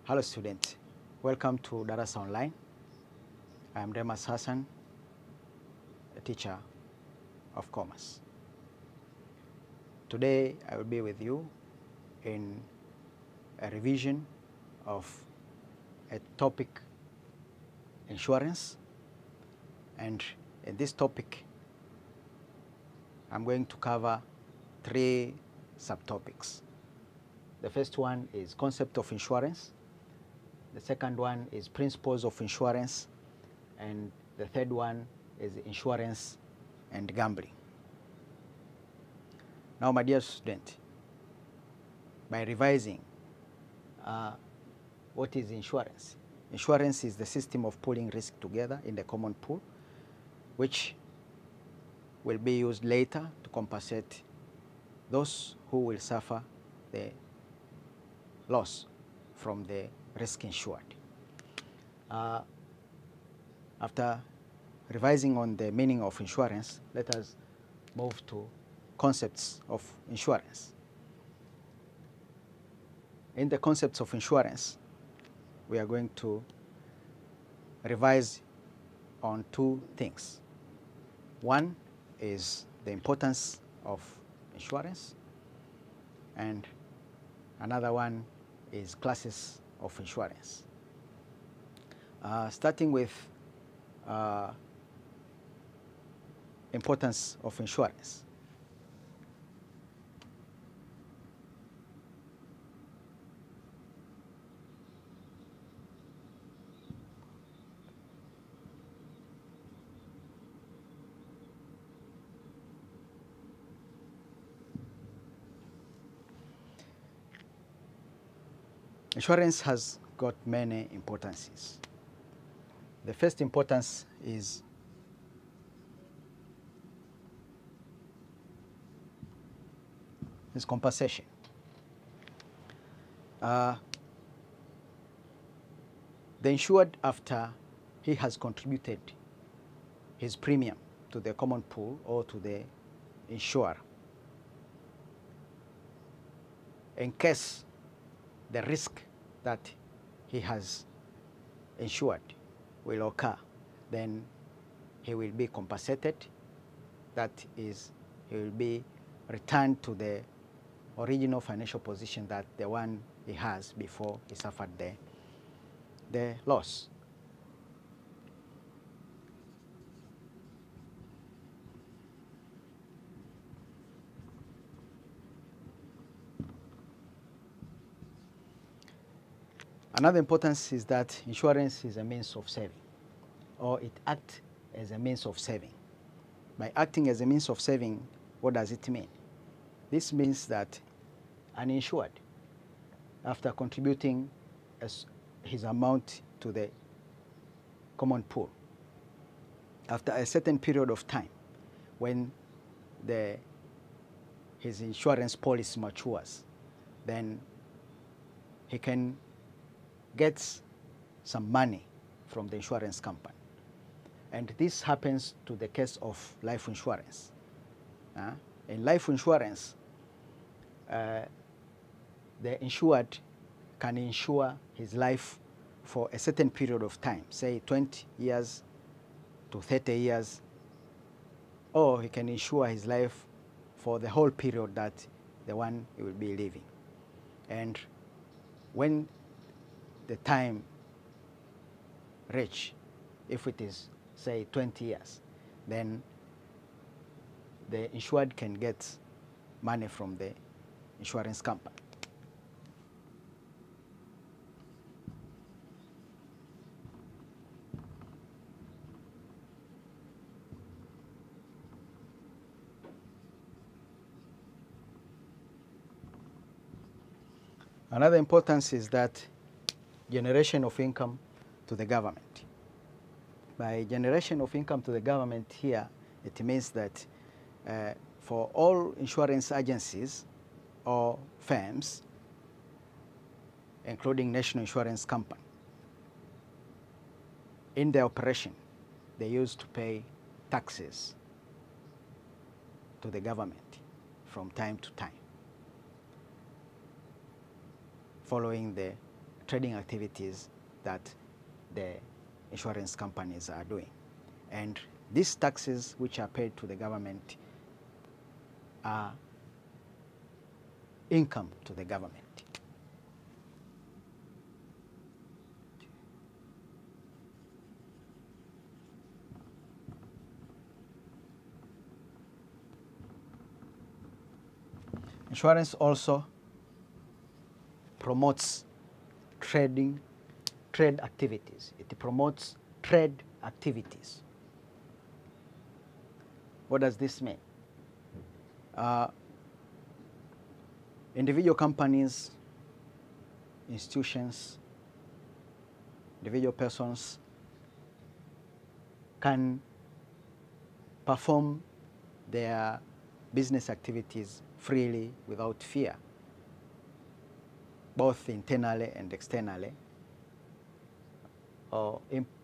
Hello students, welcome to Darasa Online. I am Demas Hassan, a teacher of commerce. Today I will be with you in a revision of a topic, insurance, and in this topic I'm going to cover 3 subtopics. The first one is concept of insurance. The second one is principles of insurance, and the third one is insurance and gambling. Now, my dear student, by revising, what is insurance? Insurance is the system of pooling risk together in the common pool, which will be used later to compensate those who will suffer the loss from the risk insured. After revising on the meaning of insurance, let us move to concepts of insurance. In the concepts of insurance, we are going to revise on 2 things. One is the importance of insurance, and another one is classes of insurance. Starting with importance of insurance. Insurance has got many importances. The first importance is compensation. The insured, after he has contributed his premium to the common pool or to the insurer, in case the risk that he has insured will occur, then he will be compensated. That is, he will be returned to the original financial position that the one he has before he suffered the loss. Another importance is that insurance is a means of saving, or it acts as a means of saving. By acting as a means of saving, what does it mean? This means that an insured, after contributing his amount to the common pool, after a certain period of time, when his insurance policy matures, then he can get some money from the insurance company. And this happens to the case of life insurance. In life insurance, the insured can insure his life for a certain period of time, say 20 years to 30 years, or he can insure his life for the whole period that the one he will be living. And when the time reach, if it is say 20 years, then the insured can get money from the insurance company. Another importance is that generation of income to the government. By generation of income to the government here, it means that for all insurance agencies or firms, including National Insurance Company, in their operation, they used to pay taxes to the government from time to time, following the trading activities that the insurance companies are doing. And these taxes which are paid to the government are income to the government. Insurance also promotes trade activities. It promotes trade activities. What does this mean? Individual companies, institutions, individual persons can perform their business activities freely without fear, both internally and externally,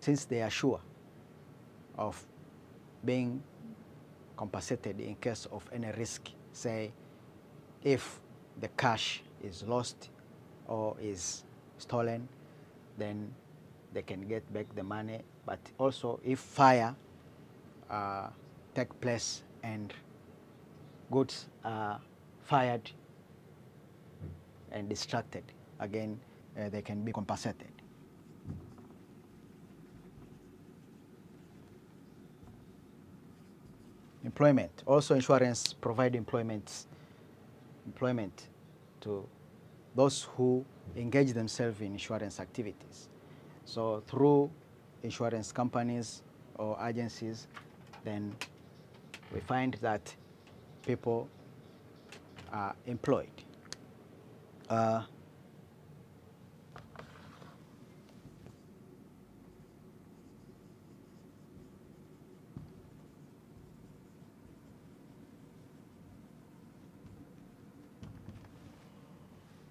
since they are sure of being compensated in case of any risk. Say, if the cash is lost or is stolen, then they can get back the money. But also, if fire take place and goods are fired and distracted, again, they can be compensated. Employment. Also, insurance provide employment to those who engage themselves in insurance activities. So through insurance companies or agencies, then we find that people are employed.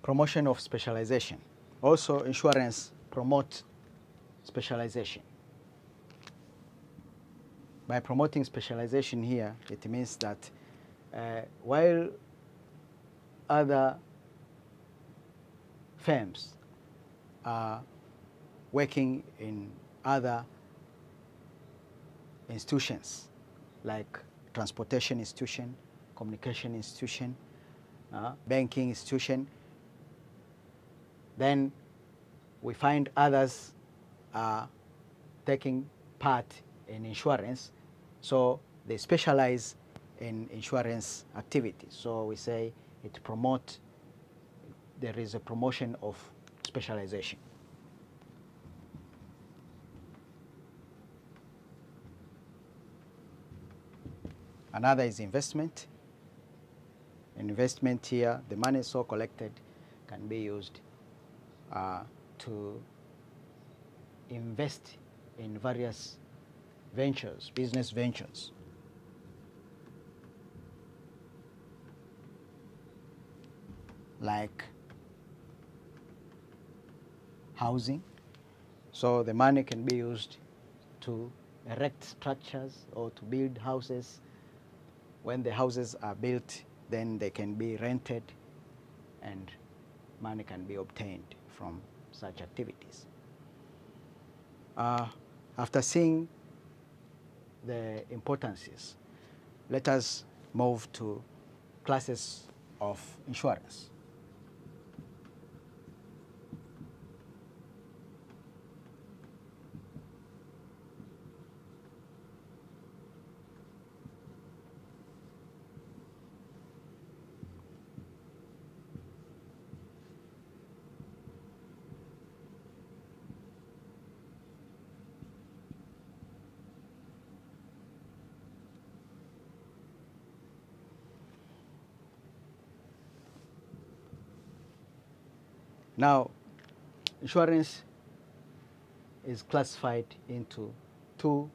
Promotion of specialization. Also, insurance promotes specialization. By promoting specialization here, it means that while other firms are working in other institutions like transportation institution, communication institution, banking institution, then we find others are taking part in insurance, so they specialize in insurance activities. So we say it promotes, there is a promotion of specialization. Another is investment. In investment here, the money so collected can be used to invest in various ventures, business ventures. Like housing. So the money can be used to erect structures or to build houses. When the houses are built, then they can be rented and money can be obtained from such activities. After seeing the importances, let us move to classes of insurance. Now, insurance is classified into two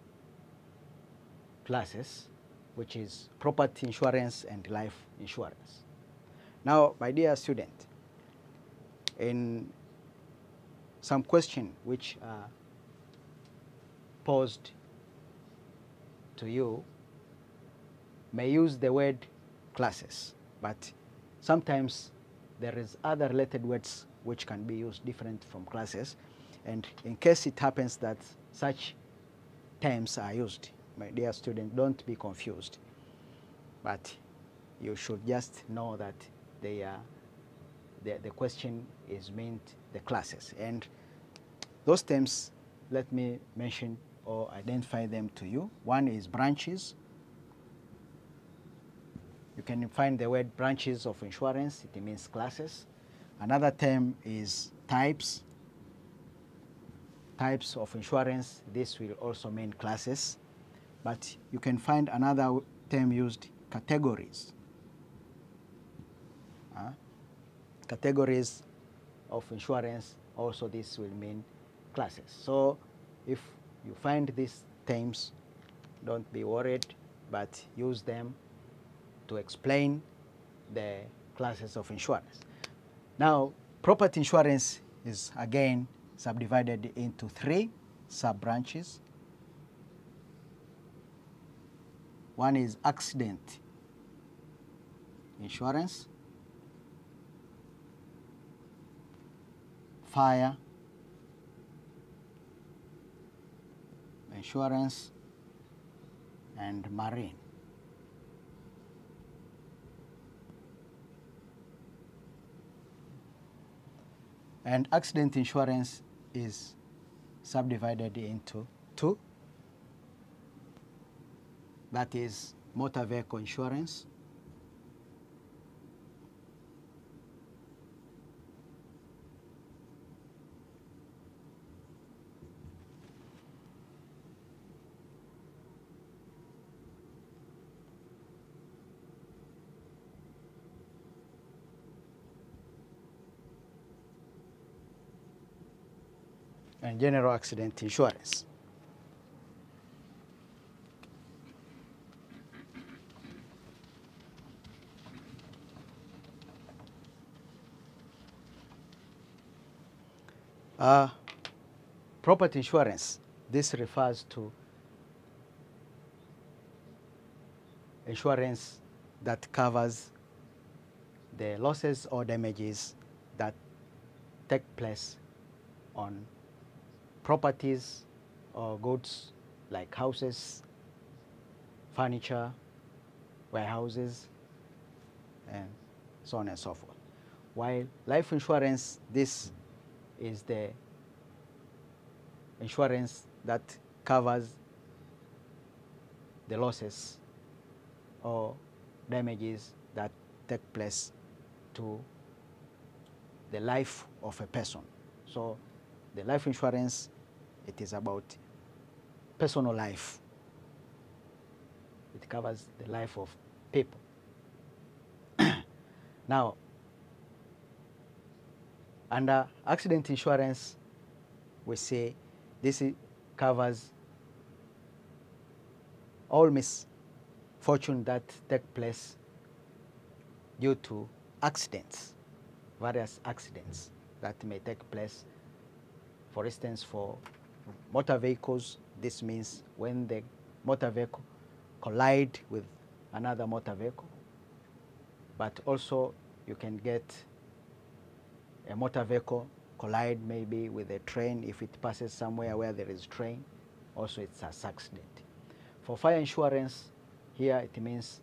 classes, which is property insurance and life insurance. Now, my dear student, in some question which are posed to you may use the word classes, but sometimes there is other related words which can be used different from classes. And in case it happens that such terms are used, my dear student, don't be confused. But you should just know that they are, the question is meant the classes. And those terms, let me mention or identify them to you. One is branches. You can find the word branches of insurance. It means classes. Another term is types. Types of insurance. This will also mean classes. But you can find another term used, categories. Categories of insurance, also this will mean classes. So if you find these terms, don't be worried, but use them to explain the classes of insurance. Now, property insurance is again subdivided into 3 sub-branches. One is accident insurance, fire insurance, and marine. And accident insurance is subdivided into 2. That is motor vehicle insurance and general accident insurance. Property insurance, this refers to insurance that covers the losses or damages that take place on properties or goods like houses, furniture, warehouses, and so on and so forth. While life insurance, this is the insurance that covers the losses or damages that take place to the life of a person. So the life insurance, it is about personal life. It covers the life of people. Now, under accident insurance, we say this covers all misfortune that take place due to accidents, various accidents that may take place. For instance, for motor vehicles, this means when the motor vehicle collide with another motor vehicle. But also you can get a motor vehicle collide maybe with a train if it passes somewhere where there is train. Also it's an accident. For fire insurance, here it means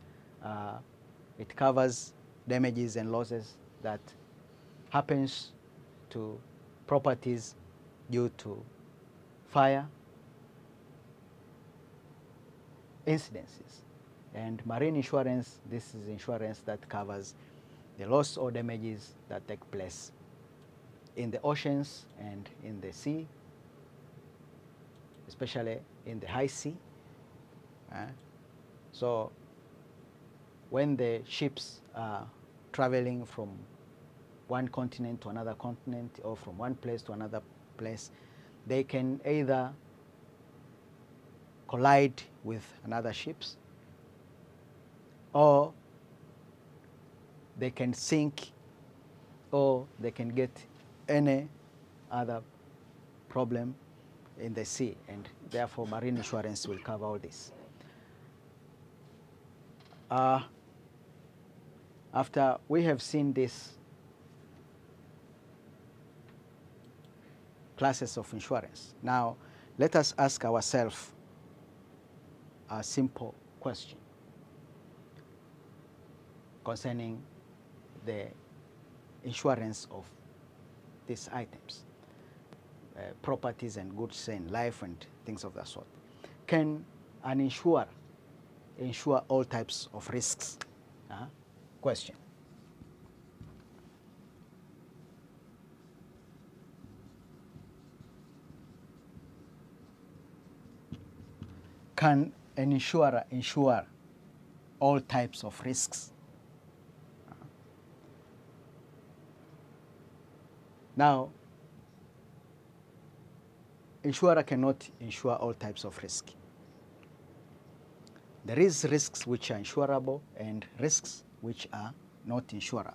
it covers damages and losses that happens to properties due to fire incidences. And marine insurance, this is insurance that covers the loss or damages that take place in the oceans and in the sea, especially in the high sea. So when the ships are traveling from one continent to another continent or from one place to another place, they can either collide with another ships or they can sink or they can get any other problem in the sea, and therefore marine insurance will cover all this. After we have seen this classes of insurance. Now, let us ask ourselves a simple question concerning the insurance of these items, properties and goods and life and things of that sort. Can an insurer insure all types of risks? Question. Can an insurer insure all types of risks? Now, insurer cannot insure all types of risk. There is risks which are insurable and risks which are not insurable.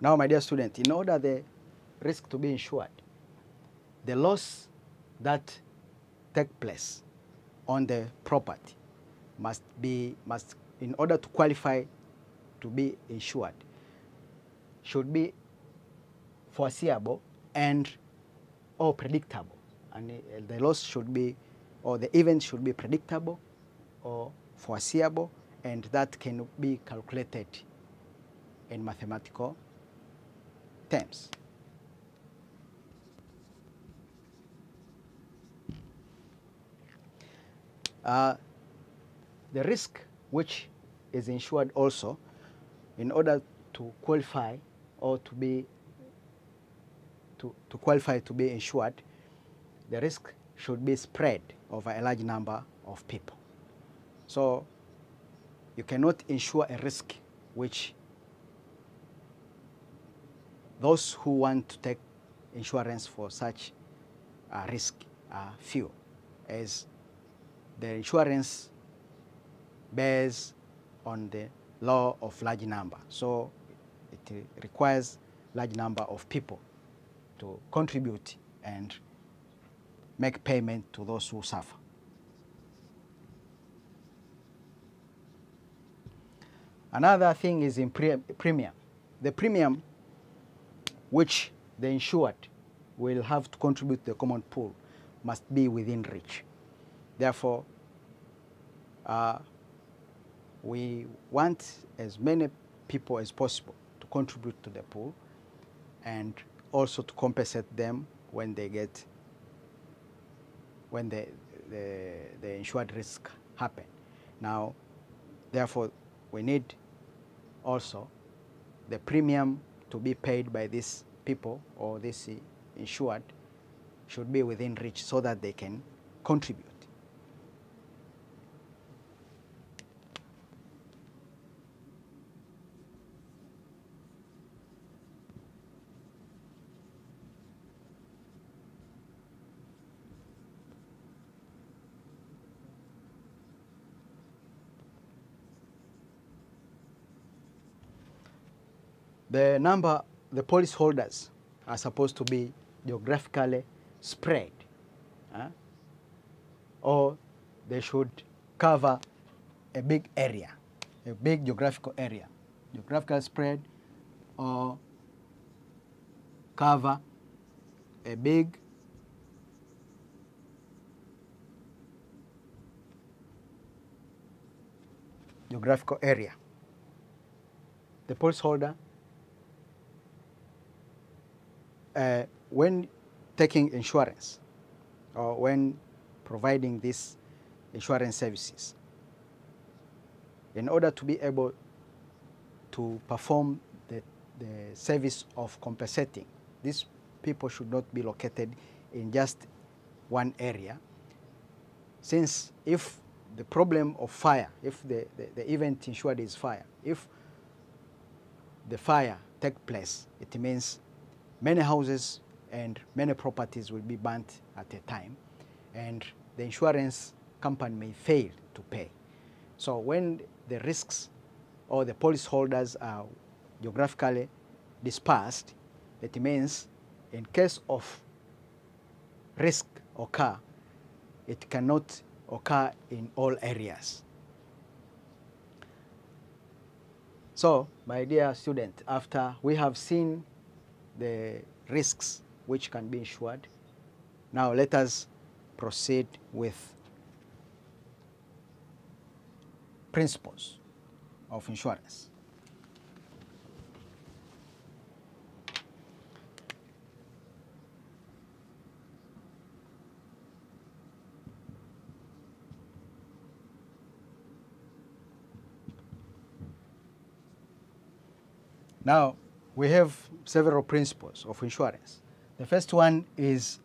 Now, my dear student, in order the risk to be insured, the loss that take place on the property must, in order to qualify to be insured, should be foreseeable and or predictable. And the loss should be, or the event should be predictable or foreseeable, and that can be calculated in mathematical terms. The risk which is insured also, in order to qualify or to be qualify to be insured, the risk should be spread over a large number of people. So you cannot insure a risk which those who want to take insurance for such risk are few, as the insurance bears on the law of large number. So it requires large number of people to contribute and make payment to those who suffer. Another thing is in premium. The premium which the insured will have to contribute to the common pool must be within reach. Therefore, we want as many people as possible to contribute to the pool, and also to compensate them when they get, when the insured risk happen. Now, therefore, we need also the premium to be paid by these people or this insured should be within reach so that they can contribute. The policy holders are supposed to be geographically spread, or they should cover a big area, a big geographical area. Geographical spread, or cover a big geographical area. The policyholder, when taking insurance or when providing these insurance services, in order to be able to perform the service of compensating, these people should not be located in just one area, since if the problem of fire, if the event insured is fire, if the fire takes place, it means many houses and many properties will be burnt at a time, and the insurance company may fail to pay. So when the risks or the policyholders are geographically dispersed, it means in case of risk occur, it cannot occur in all areas. So, my dear student, after we have seen the risks which can be insured, now let us proceed with principles of insurance. Now, we have several principles of insurance. The first one is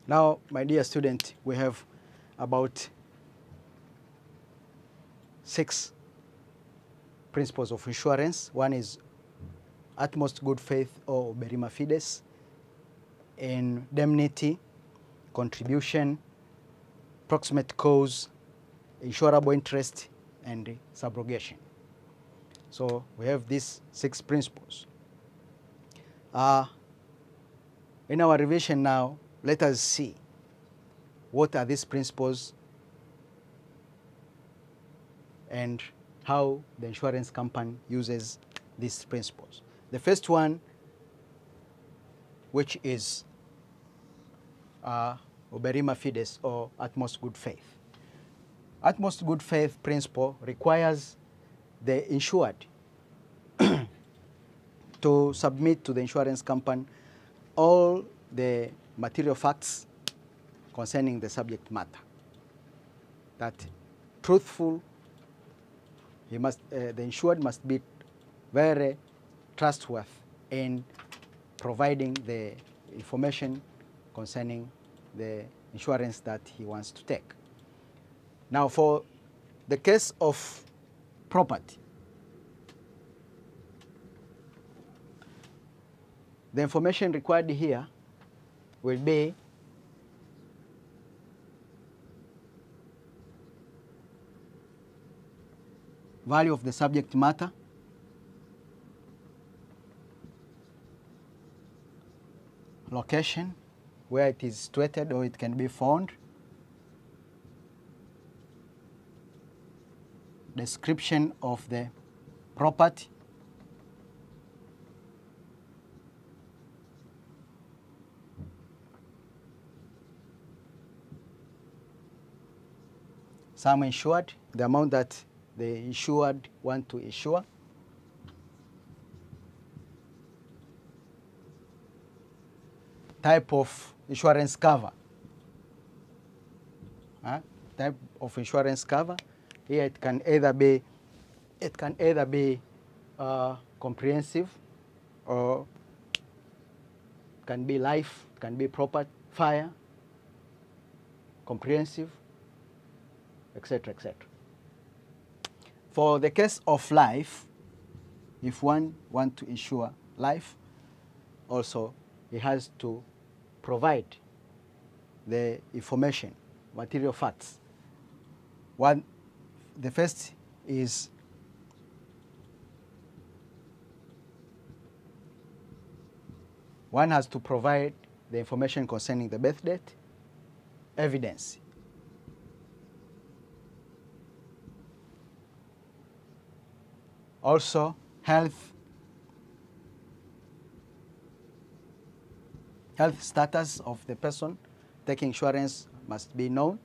now, my dear student, we have about 6 principles of insurance. One is utmost good faith or berima fides, indemnity, contribution, proximate cause, insurable interest, and subrogation. So we have these 6 principles. In our revision now, let us see what are these principles and how the insurance company uses these principles. The first one, which is berima fides, or utmost good faith. Utmost good faith principle requires the insured to submit to the insurance company all the material facts concerning the subject matter. That truthful, the insured must be very trustworthy in providing the information concerning the insurance that he wants to take. Now, for the case of property, the information required here will be value of the subject matter, location, where it is situated or it can be found, description of the property, sum insured, the amount that the insured want to insure, type of insurance cover. Type of insurance cover. Here it can either be comprehensive, or can be life, can be property, fire, comprehensive, etc., etc. For the case of life, if one wants to insure life, also he has to provide the information, material facts. The first is One has to provide the information concerning the birth date, evidence, also health status of the person taking insurance must be known.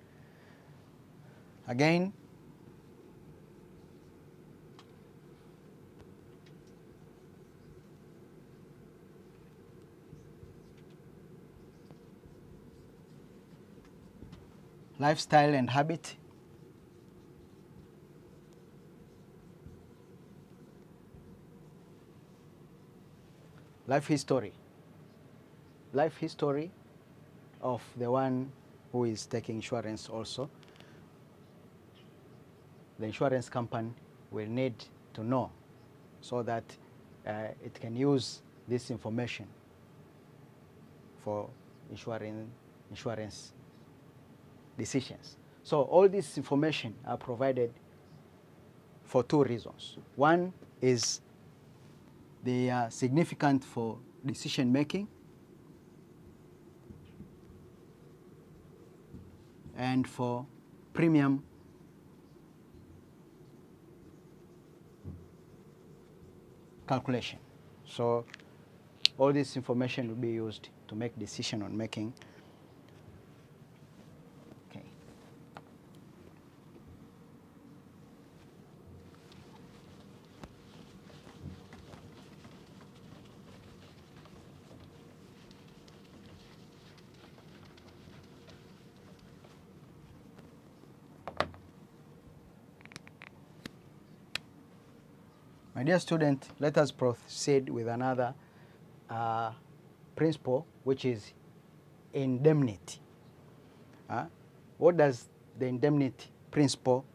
Again, lifestyle and habit, life history of the one who is taking insurance also. The insurance company will need to know so that it can use this information for insurance decisions. So all this information are provided for two reasons. One is they are significant for decision making, and for premium calculation. So all this information will be used to make decision on making. Okay. My dear student, let us proceed with another principle, which is indemnity. What does the indemnity principle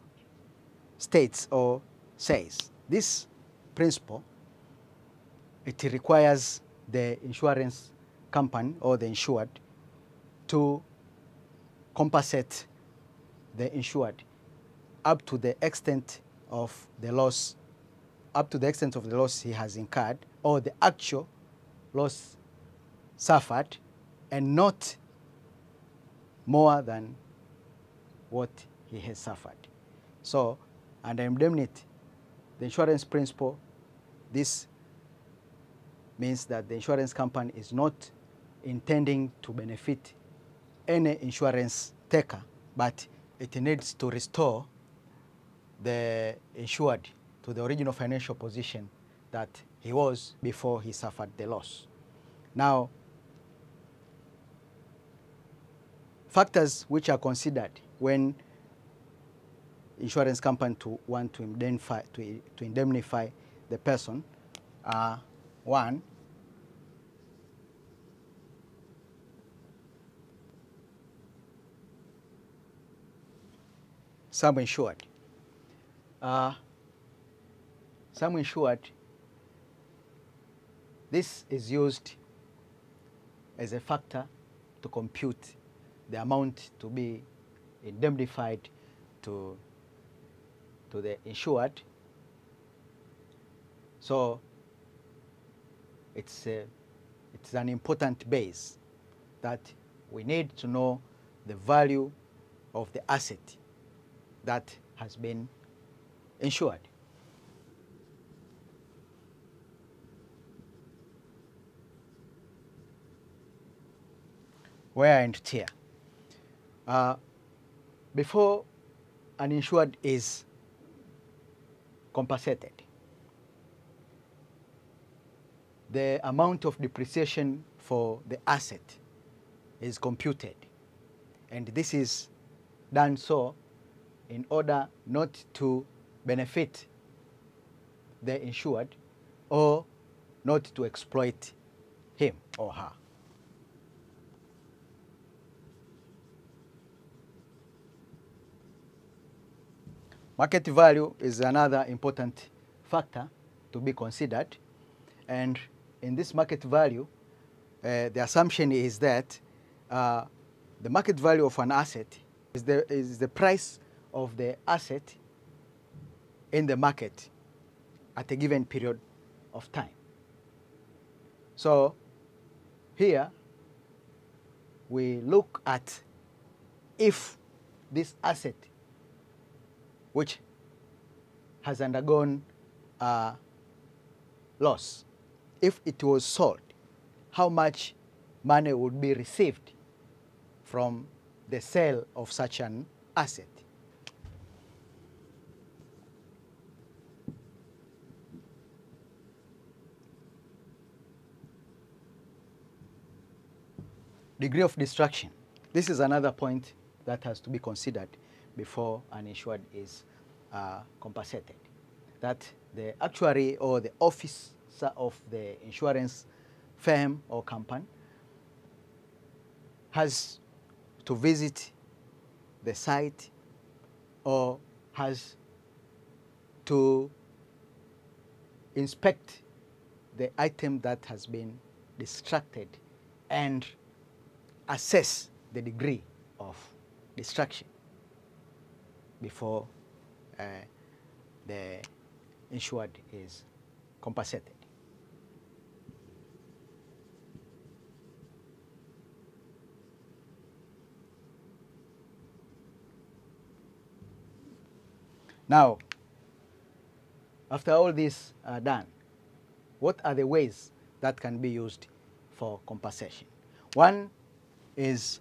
states or says? This principle, it requires the insurance company or the insured to compensate the insured up to the extent of the loss he has incurred, or the actual loss suffered, and not more than what he has suffered. So, under indemnity, the insurance principle, this means that the insurance company is not intending to benefit any insurance taker, but it needs to restore the insured to the original financial position that he was before he suffered the loss. Now, factors which are considered when insurance company want to indemnify the person are: one, sum insured. Sum insured, this is used as a factor to compute the amount to be indemnified to the insured. So it's an important base that we need to know the value of the asset that has been insured. Wear and tear. Before an insured is compensated, the amount of depreciation for the asset is computed. And this is done so in order not to benefit the insured or not to exploit him or her. Market value is another important factor to be considered. And in this market value, the assumption is that the market value of an asset is the price of the asset in the market at a given period of time. So here we look at if this asset which has undergone loss, if it was sold, how much money would be received from the sale of such an asset. Degree of destruction. This is another point that has to be considered before an insured is compensated. That the actuary or the officer of the insurance firm or company has to visit the site or has to inspect the item that has been destructed and assess the degree of destruction before the insured is compensated. Now, after all this are done, what are the ways that can be used for compensation? One is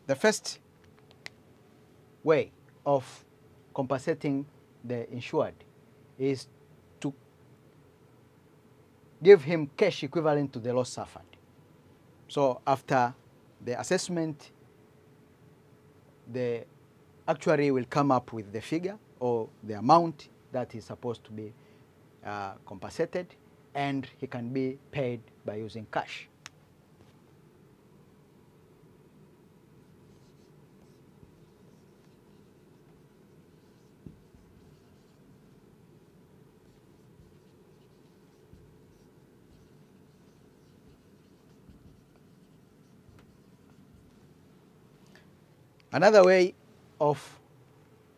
the first way of compensating the insured is to give him cash equivalent to the loss suffered. So after the assessment, the actuary will come up with the figure or the amount that is supposed to be compensated, and he can be paid by using cash. Another way of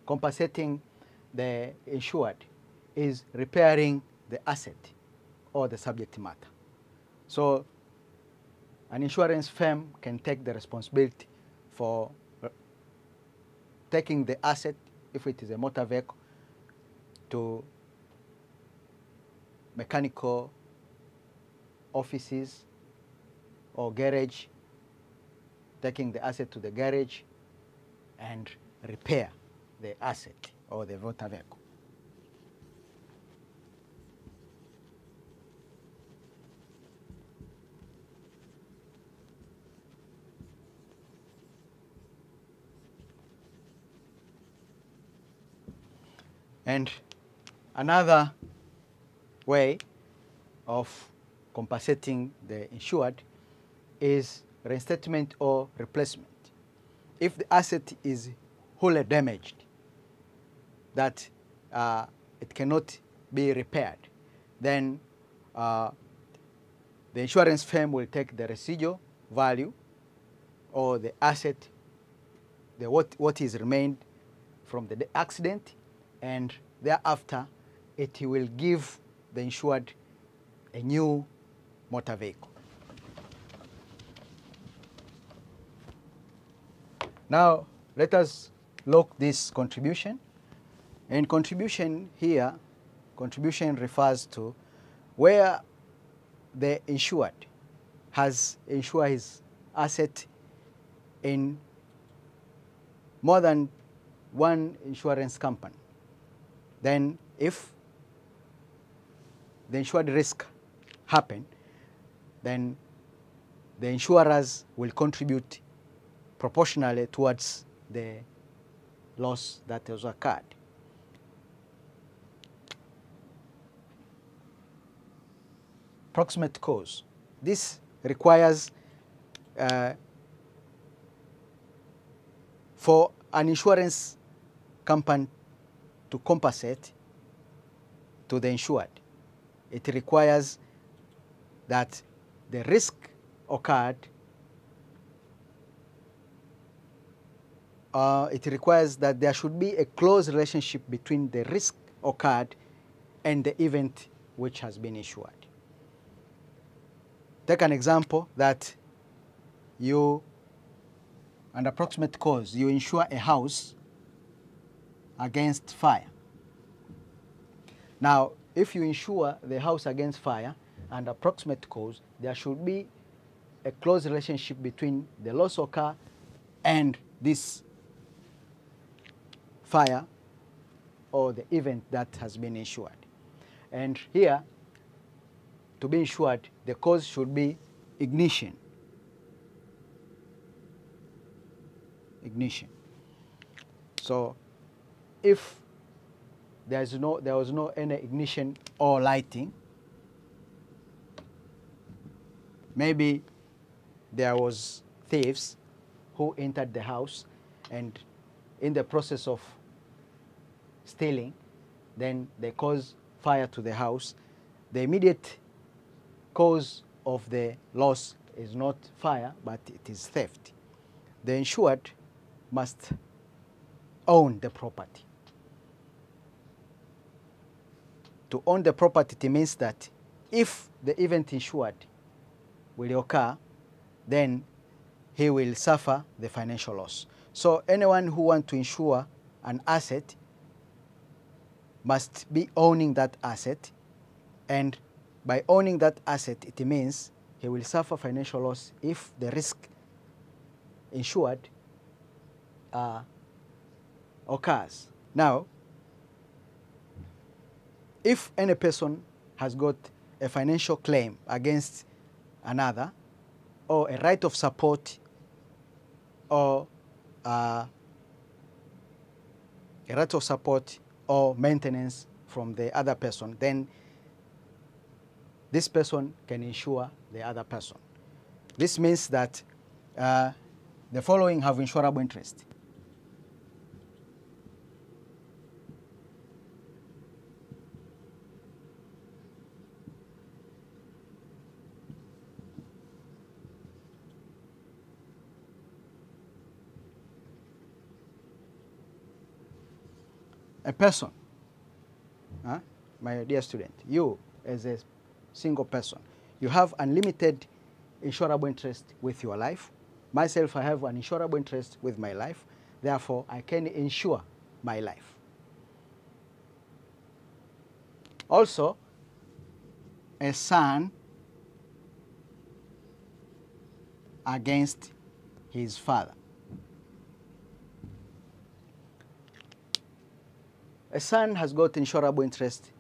compensating the insured is repairing the asset or the subject matter. So an insurance firm can take the responsibility for taking the asset, if it is a motor vehicle, to mechanical offices or garage, taking the asset to the garage and repair the asset or the motor vehicle. And another way of compensating the insured is reinstatement or replacement. If the asset is wholly damaged, that it cannot be repaired, then the insurance firm will take the residual value or the asset, what is remained from the accident, and thereafter it will give the insured a new motor vehicle. Now, let us look this contribution. And contribution here, contribution refers to where the insured has insured his asset in more than one insurance company. Then if the insured risk happen, then the insurers will contribute proportionally towards the loss that has occurred. Proximate cause. This requires for an insurance company to compensate to the insured. It requires that the risk occurred it requires that there should be a close relationship between the risk occurred and the event which has been insured. Take an example that you, an approximate cause, you insure a house against fire. Now, if you insure the house against fire and approximate cause, there should be a close relationship between the loss occur and this fire or the event that has been insured. And here, to be insured, the cause should be ignition. Ignition. So, if there was no any ignition or lighting, maybe there was thieves who entered the house, and in the process of stealing, then they caused fire to the house. The immediate cause of the loss is not fire, but it is theft. The insured must own the property. To own the property, it means that if the event insured will occur, then he will suffer the financial loss. So anyone who wants to insure an asset must be owning that asset, and by owning that asset, it means he will suffer financial loss if the risk insured occurs. Now, if any person has got a financial claim against another, or a right of support, or a right of support or maintenance from the other person, then this person can insure the other person. This means that the following have insurable interest. A person, my dear student, you as a single person, you have unlimited insurable interest with your life. Myself, I have an insurable interest with my life. Therefore, I can insure my life. Also, a son against his father. A son has got insurable interest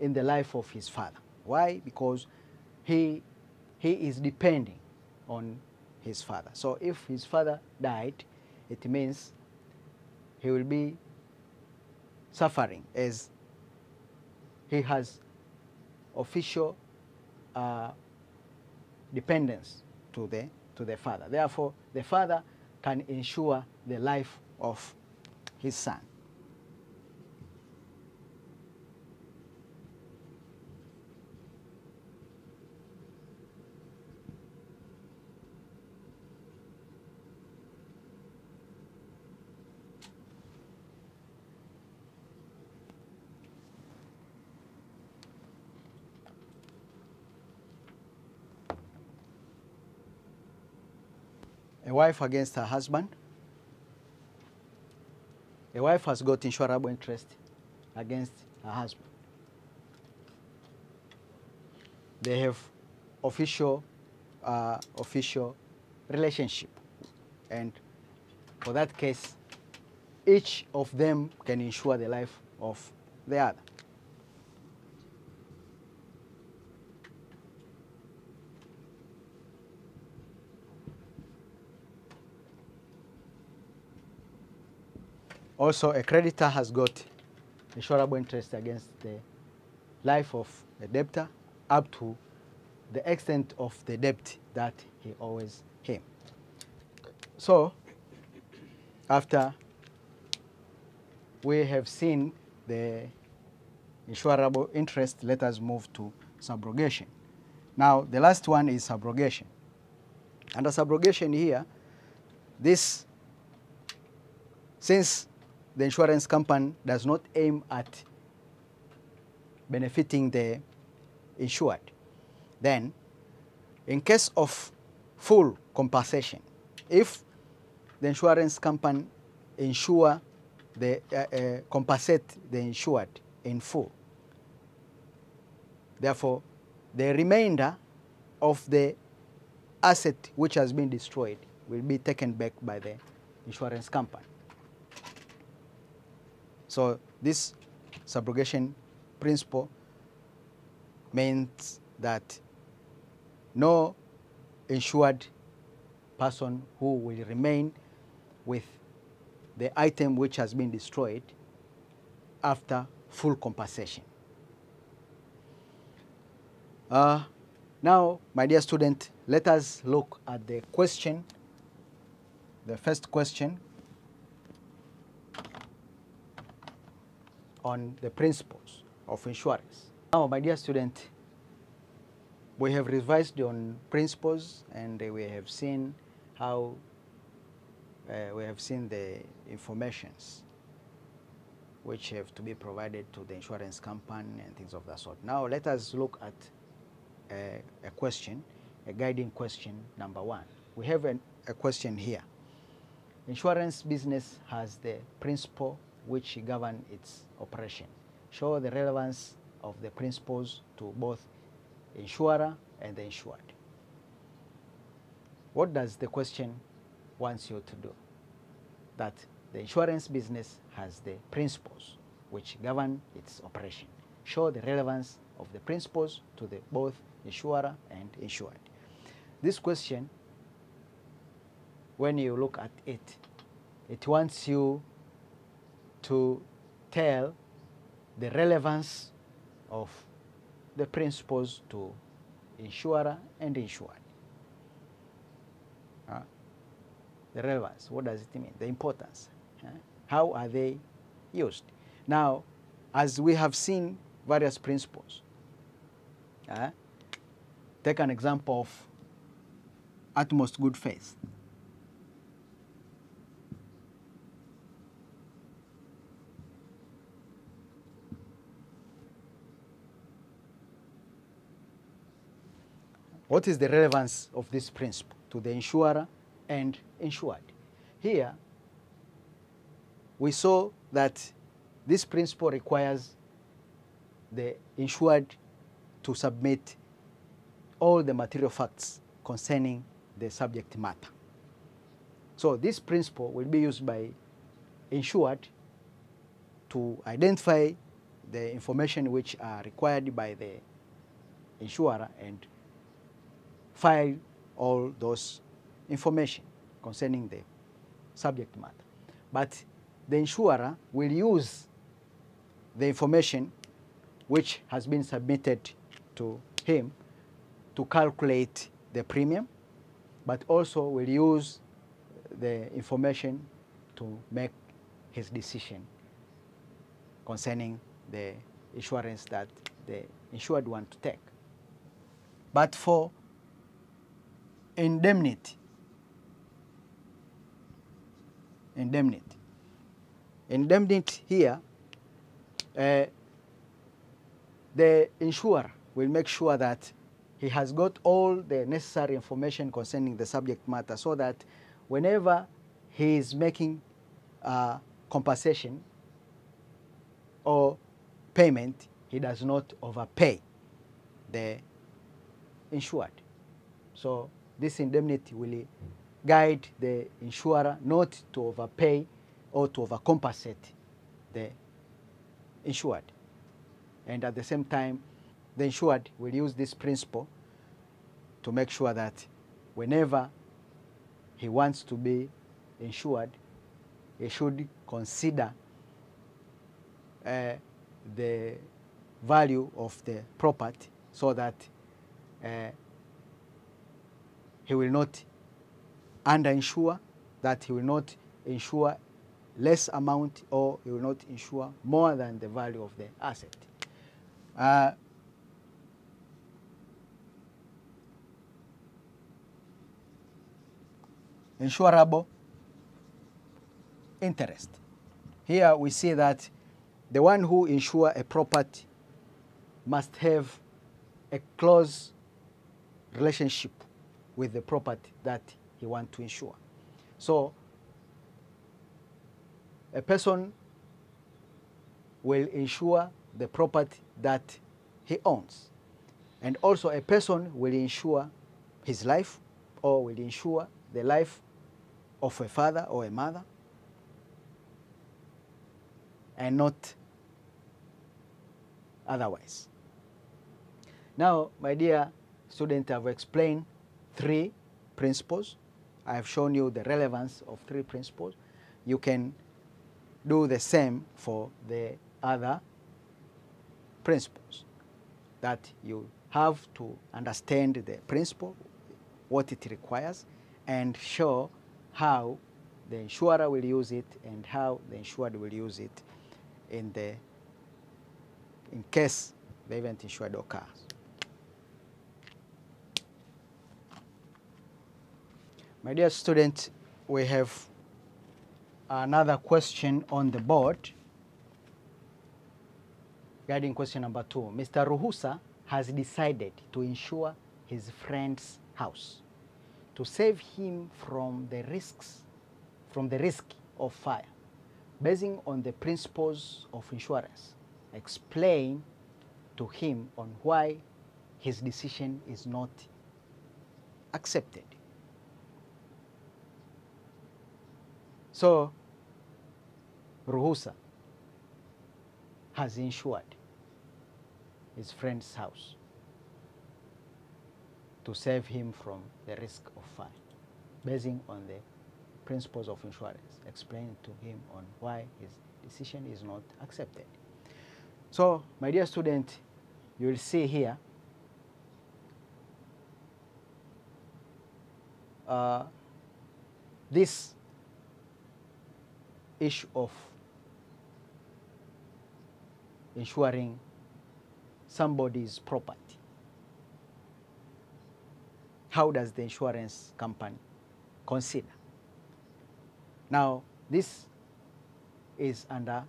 in the life of his father. Why? Because he is depending on his father. So if his father died, it means he will be suffering, as he has official dependence to the father. Therefore, the father can insure the life of his son. A wife against her husband. A wife has got insurable interest against her husband. They have official relationship, and for that case, each of them can insure the life of the other. Also, a creditor has got insurable interest against the life of the debtor up to the extent of the debt that he owes him. So, after we have seen the insurable interest, let us move to subrogation. Now, the last one is subrogation. Under subrogation here, this since the insurance company does not aim at benefiting the insured, then in case of full compensation, if the insurance company compensate the insured in full, therefore the remainder of the asset which has been destroyed will be taken back by the insurance company. So this subrogation principle means that no insured person who will remain with the item which has been destroyed after full compensation. Now, my dear student, let us look at the question, the first question on the principles of insurance. Now, my dear student, we have revised on principles, and we have seen how we have seen the informations which have to be provided to the insurance company and things of that sort. Now let us look at a question, a guiding question number 1. We have a question here. Insurance business has the principle which govern its operation. Show the relevance of the principles to both insurer and the insured. What does the question want you to do? That the insurance business has the principles which govern its operation. Show the relevance of the principles to the both insurer and insured. This question, when you look at it, it wants you to tell the relevance of the principles to insurer and insured. The relevance, what does it mean? The importance. How are they used? Now, as we have seen various principles, take an example of utmost good faith. What is the relevance of this principle to the insurer and insured? Here, we saw that this principle requires the insured to submit all the material facts concerning the subject matter. So this principle will be used by insured to identify the information which are required by the insurer and file all those information concerning the subject matter. But the insurer will use the information which has been submitted to him to calculate the premium, but also will use the information to make his decision concerning the insurance that the insured want to take. But for indemnity here, the insurer will make sure that he has got all the necessary information concerning the subject matter, so that whenever he is making compensation or payment, he does not overpay the insured. So this indemnity will guide the insurer not to overpay or to overcompensate the insured. And at the same time, the insured will use this principle to make sure that whenever he wants to be insured, he should consider the value of the property, so that he will not underinsure, that he will not insure less amount, or he will not insure more than the value of the asset. Insurable interest. Here we see that the one who insures a property must have a close relationship with the property that he wants to insure. So a person will insure the property that he owns. And also a person will insure his life, or will insure the life of a father or a mother, and not otherwise. Now, my dear student, I've explained 3 principles. I have shown you the relevance of 3 principles. You can do the same for the other principles, that you have to understand the principle, what it requires, and show how the insurer will use it and how the insured will use it in case the event insured occurs. My dear student, we have another question on the board. Regarding question number 2, Mr. Ruhusa has decided to insure his friend's house to save him from the risk of fire, basing on the principles of insurance. Explain to him on why his decision is not accepted. So Ruhusa has insured his friend's house to save him from the risk of fire, basing on the principles of insurance. Explain to him on why his decision is not accepted. So, my dear student, you will see here this issue of insuring somebody's property. How does the insurance company consider? Now, this is under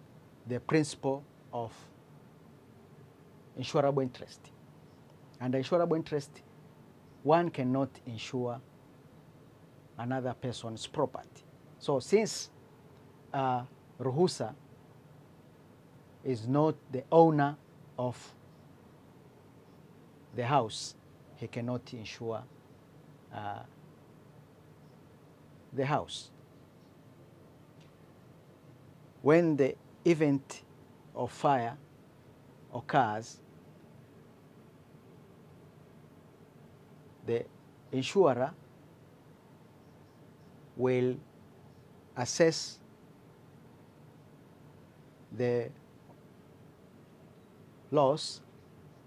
the principle of insurable interest. Under insurable interest, one cannot insure another person's property. So since Ruhusa is not the owner of the house, he cannot insure the house. When the event of fire occurs, the insurer will assess the loss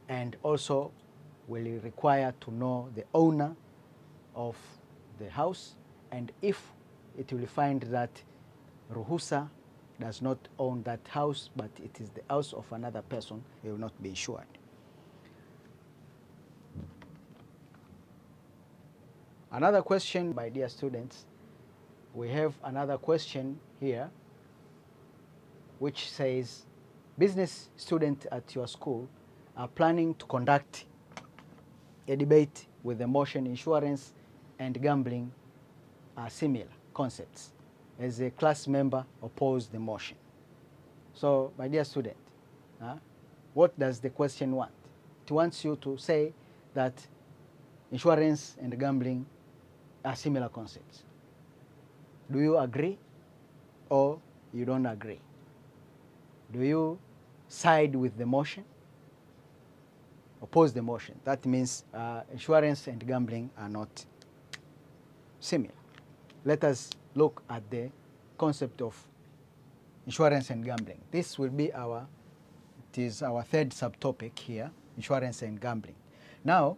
and also will require to know the owner of the house, and if it will find that Ruhusa does not own that house but it is the house of another person, he will not be insured. Another question, my dear students, we have another question here which says, business students at your school are planning to conduct a debate with the motion insurance and gambling are similar concepts. As a class member opposed the motion. So, my dear student, what does the question want? It wants you to say that insurance and gambling are similar concepts. Do you agree or you don't agree? Do you side with the motion? Oppose the motion. That means insurance and gambling are not similar. Let us look at the concept of insurance and gambling. This will be our 3rd subtopic here, insurance and gambling. Now,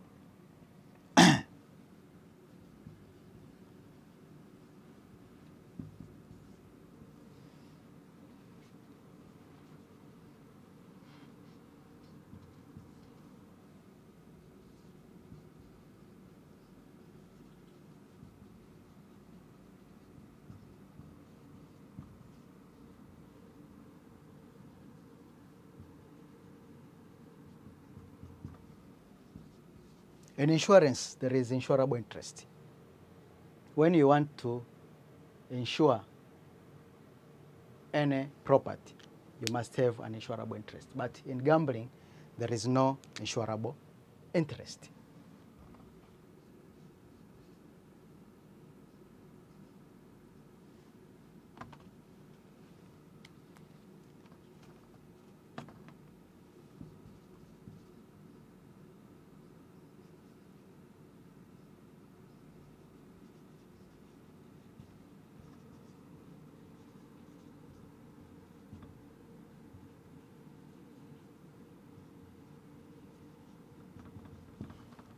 In insurance, there is insurable interest. When you want to insure any property, you must have an insurable interest. But in gambling, there is no insurable interest.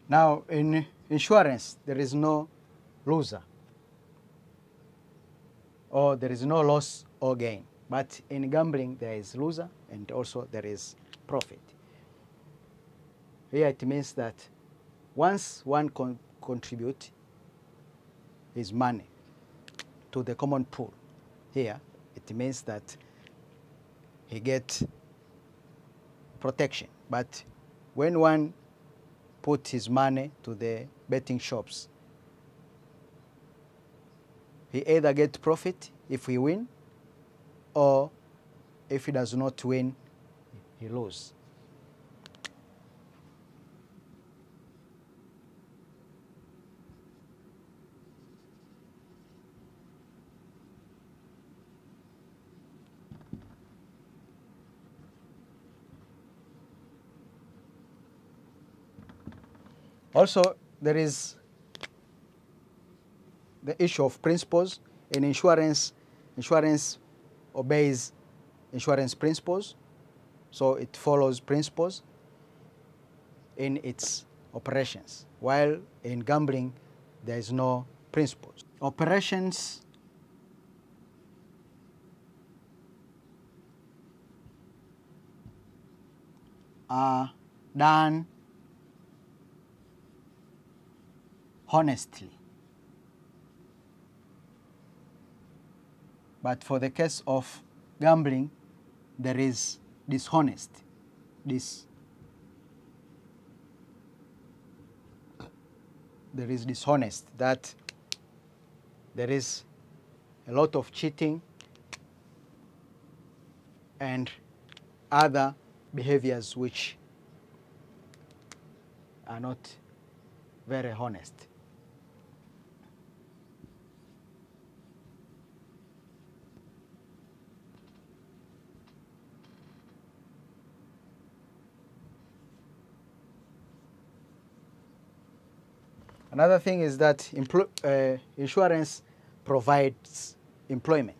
Now, in insurance, there is no loser, or there is no loss or gain. But in gambling, there is loser and also there is profit. Here it means that once one contributes his money to the common pool, here it means that he gets protection. But when one put his money to the betting shops, he either gets profit if he win, or if he does not win, he loses. Also, there is the issue of principles. In insurance, insurance obeys insurance principles, so it follows principles in its operations, while in gambling, there is no principles. Operations are done honestly. But for the case of gambling, there is dishonest. There is dishonest, that there is a lot of cheating and other behaviors which are not very honest. Another thing is that insurance provides employment.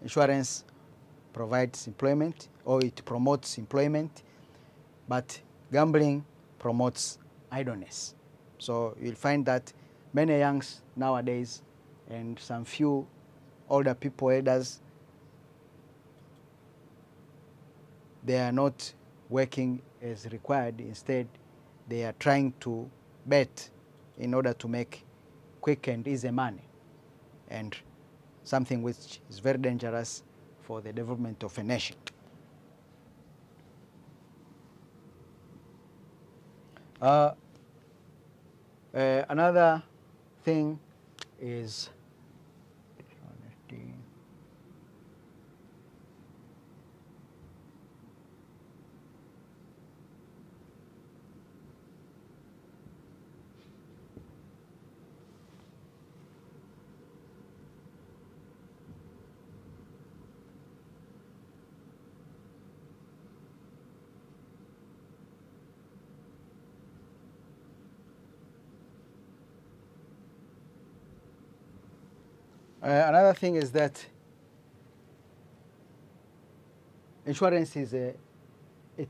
Insurance provides employment, or it promotes employment, but gambling promotes idleness. So you'll find that many youngs nowadays and some few older people, elders, they are not working as required. Instead, they are trying to bet in order to make quick and easy money, and something which is very dangerous for the development of a nation. Another thing is another thing is that insurance is it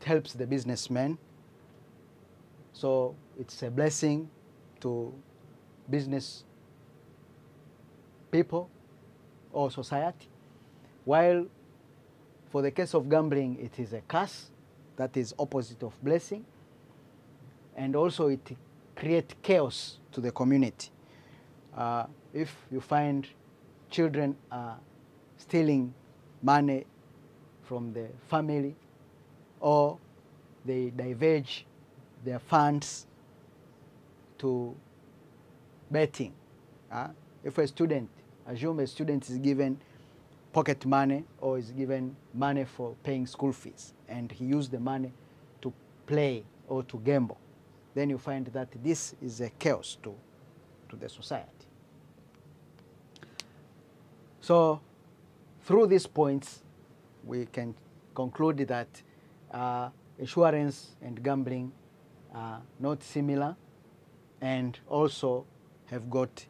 helps the businessman. So it's a blessing to business people or society. While for the case of gambling, it is a curse, that is opposite of blessing. And also it creates chaos to the community. If you find children are stealing money from the family, or they diverge their funds to betting. If a student, assume a student is given pocket money or is given money for paying school fees, and he used the money to play or to gamble, then you find that this is a chaos to the society. So through these points, we can conclude that insurance and gambling are not similar, and also have got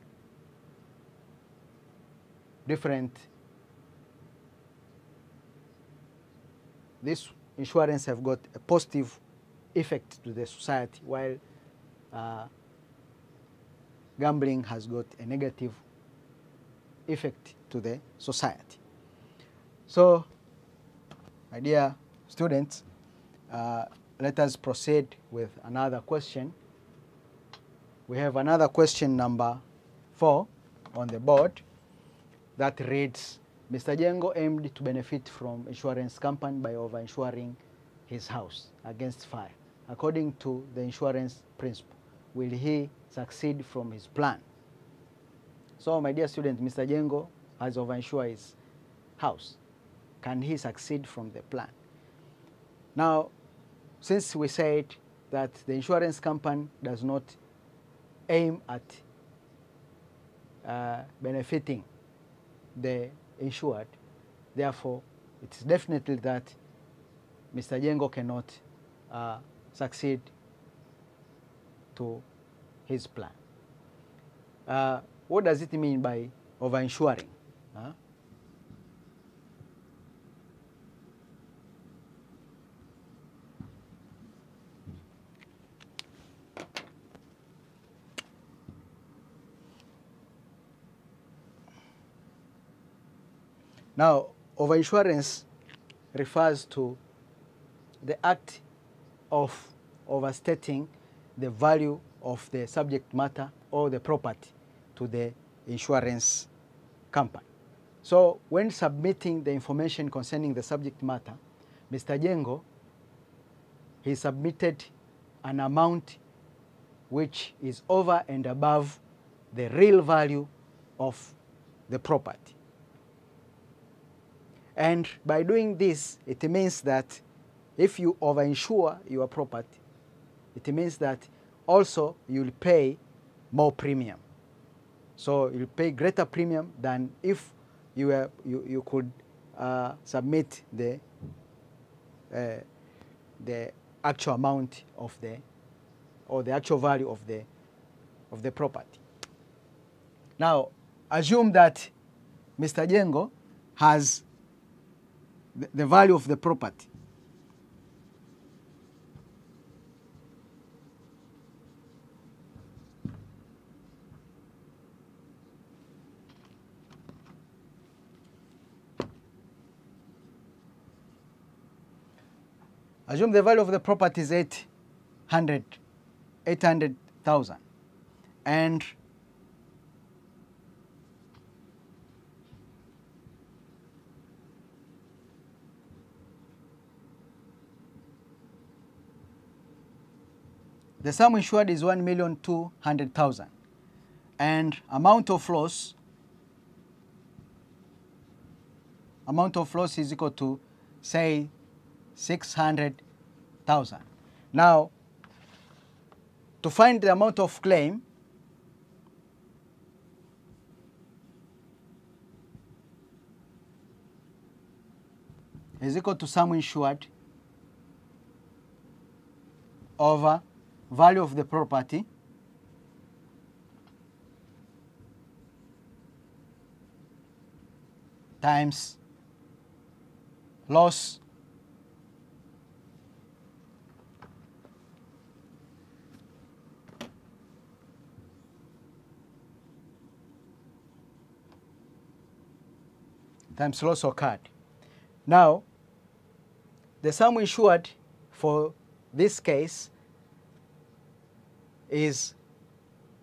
different. This insurance have got a positive effect to the society, while gambling has got a negative effect to the society. So, my dear students, let us proceed with another question. We have another question number 4 on the board that reads, Mr. Jengo aimed to benefit from insurance company by over-insuring his house against fire. According to the insurance principle, will he succeed from his plan? So, my dear student, Mr. Jengo has over-insured his house. Can he succeed from the plan? Now, since we said that the insurance company does not aim at benefiting the insured, therefore, it's definitely that Mr. Jengo cannot succeed to his plan. What does it mean by over-insuring? Now, over-insurance refers to the act of overstating the value of the subject matter or the property to the insurance company. So, when submitting the information concerning the subject matter, Mr. Jengo, he submitted an amount which is over and above the real value of the property. And by doing this, it means that if you overinsure your property, it means that also you'll pay more premium. So you'll pay greater premium than if you could submit the actual amount of the actual value of the property. Now, assume that Mr. Jengo has the value of the property. Assume the value of the property is 800,000, and the sum insured is 1,200,000, and amount of loss is equal to, say, 600,000. Now, to find the amount of claim, is equal to sum insured over value of the property times loss occurred. Now, the sum insured for this case is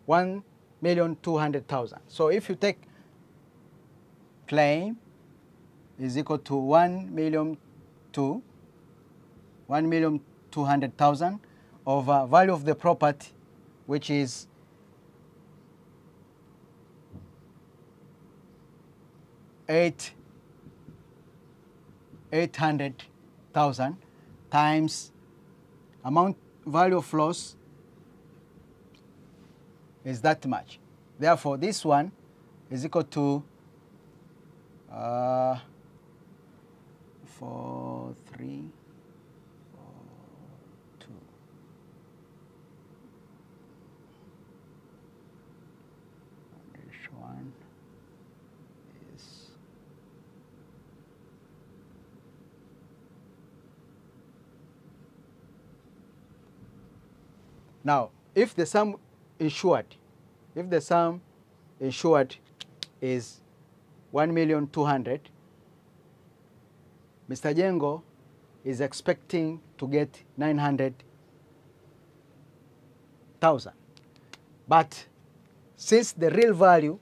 1,200,000. So if you take claim is equal to 1,200,000 over value of the property, which is 800,000 times amount value of loss is that much. Therefore, this one is equal to 4,342. This one is now if the sum insured is 1,200,000, Mr. Jengo is expecting to get 900,000. But since the real value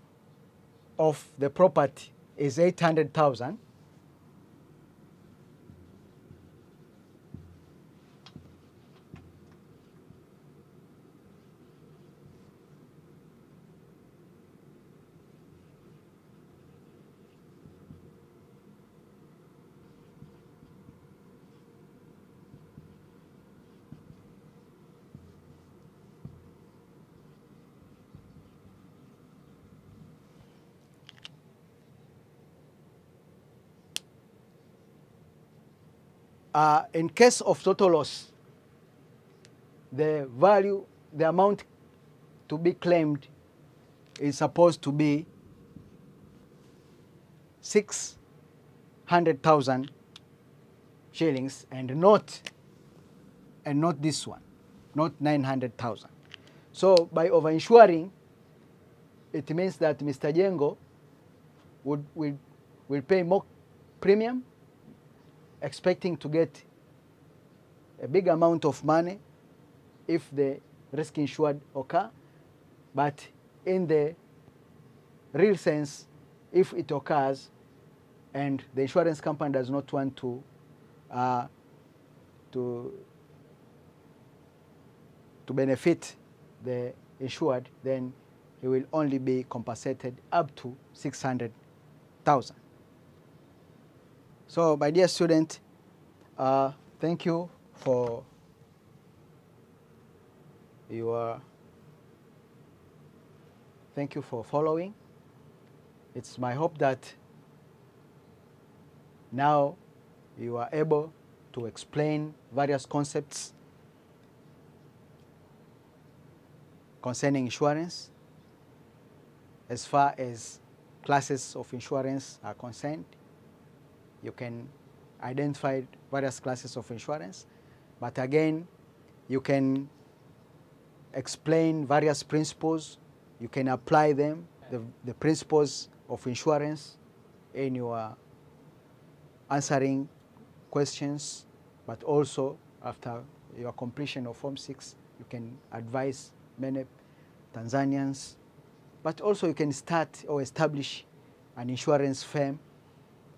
of the property is 800,000, in case of total loss, the amount to be claimed is supposed to be 600,000 shillings and not this one, not 900,000. So by over-insuring, it means that Mr. Jengo will pay more premium, expecting to get a big amount of money if the risk insured occur, but in the real sense, if it occurs and the insurance company does not want to benefit the insured, then he will only be compensated up to 600,000. So, my dear student, thank you for following. It's my hope that now you are able to explain various concepts concerning insurance as far as classes of insurance are concerned. You can identify various classes of insurance, but again, you can explain various principles. You can apply them, the principles of insurance, in your answering questions, but also after your completion of Form 6, you can advise many Tanzanians, but also you can start or establish an insurance firm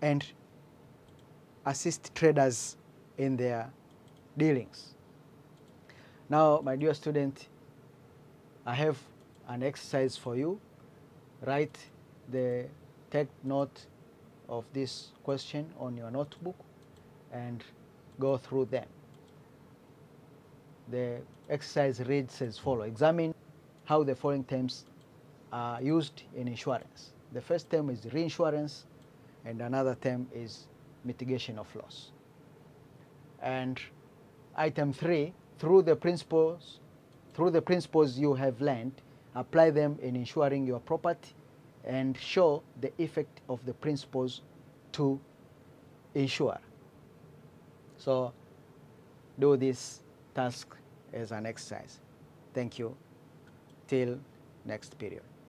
and assist traders in their dealings. Now, my dear student, I have an exercise for you. Take note of this question on your notebook and go through them. The exercise reads as follows. Examine how the following terms are used in insurance. The first term is reinsurance, and another term is mitigation of loss. And item 3, through the principles you have learned, apply them in insuring your property and show the effect of the principles to insure. So do this task as an exercise. Thank you. Till next period.